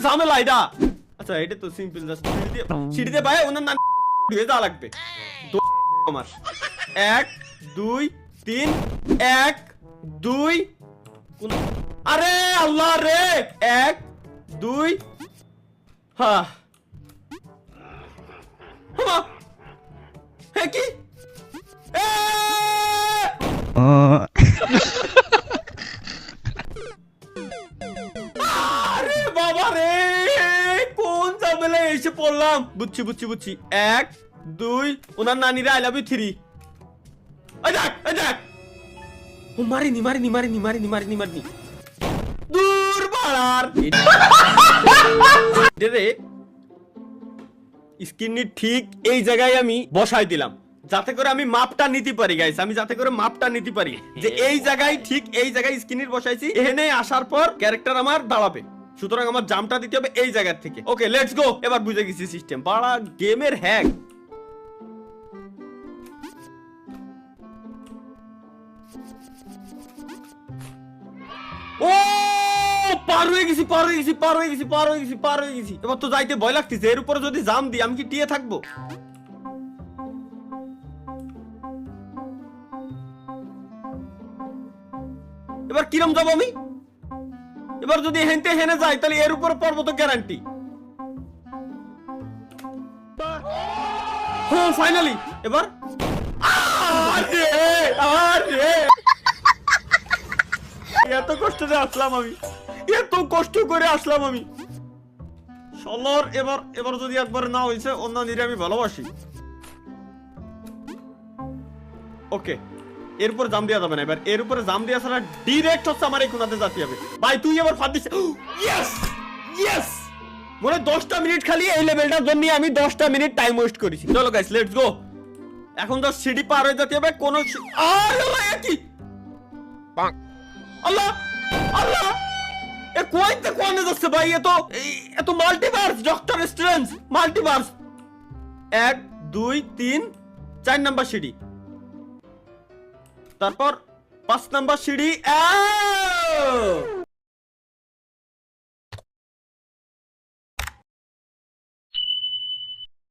ঝামেলা এটা। আচ্ছা এটা তো সিম্পল, জাস্ট সিঁড়ি দিয়ে ভাই ওনার নাম হয়ে যাওয়া লাগবে। আমার 1 2 3 1 2 আরে আল্লাহ রে 1 2 হ্যাঁ হ্যাঁ কি আরে বাবা রে কোন ঝামেলা এসে পড়লাম। বুঝছি বুঝছি বুঝছি 1 2 ওনার নানিরা আই লাভ ইউ 3 এই দেখ ও মারিনি মারিনি মারিনি মারিনি মারিনি মারিনি দূর বাড়ার রে স্ক্রিনটি ঠিক এই জায়গায় আমি বসাই দিলাম যাতে করে আমি মাপটা নিতে পারি গাইস, আমি যাতে করে মাপটা নিতে পারি যে এই জায়গায় ঠিক এই জায়গায় স্ক্রিনের বসাইছি, এখানে আসার পর ক্যারেক্টার আমার দাঁড়াবে। সুতরাং আমার জাম্পটা দিতে হবে এই জায়গা থেকে। ওকে লেটস গো, এবার বুঝে গেছি সিস্টেম। বাড়া গেমের হ্যাক। ও পার হয়ে গেছি পার হয়ে গেছি পার হয়ে গেছি পার হয়ে গেছি পার হয়ে গেছি। এবার তো যাইতে ভয় লাগতেছে, এর উপরে যদি জাম দিই আমি কি টিয়ে থাকবো? এবার কিরম যাবো আমি? এবার যদি হেনতে হেনে যাই তাহলে এর উপরে পড়বো তো গ্যারান্টি। হ্যাঁ ফাইনালি এবার আরে আরে এত কষ্ট করে আসলাম আমি, এত কষ্ট করে আসলাম আমি সলর। এবার যদি একবার না হয়েছে অন্য নিরে আমি ভালোবাসি। ওকে এরপর জাম দেওয়া যাবে না, এবার এর উপরে জাম দেওয়া ছাড়া ডিরেক্ট হচ্ছে আমার এই কোনাতে যেতে হবে। ভাই তুই এবার ফাঁদ দিস। ইয়েস ইয়েস মনে 10টা মিনিট খালি এই লেভেলটার জন্য আমি 10টা মিনিট টাইম ওয়েস্ট করেছি। চলো গাইস লেটস গো, এখন তো সিঁড়ি পার হয়ে যেতে হবে। কোন আরে ভাই কি আল্লাহ আল্লাহ এ কইতে কোনে যাচ্ছে ভাই? এত multiverse, doctor strange multiverse. 1 2 3 4 number সিঁড়ি, তারপর 5 নাম্বার সিঁড়ি।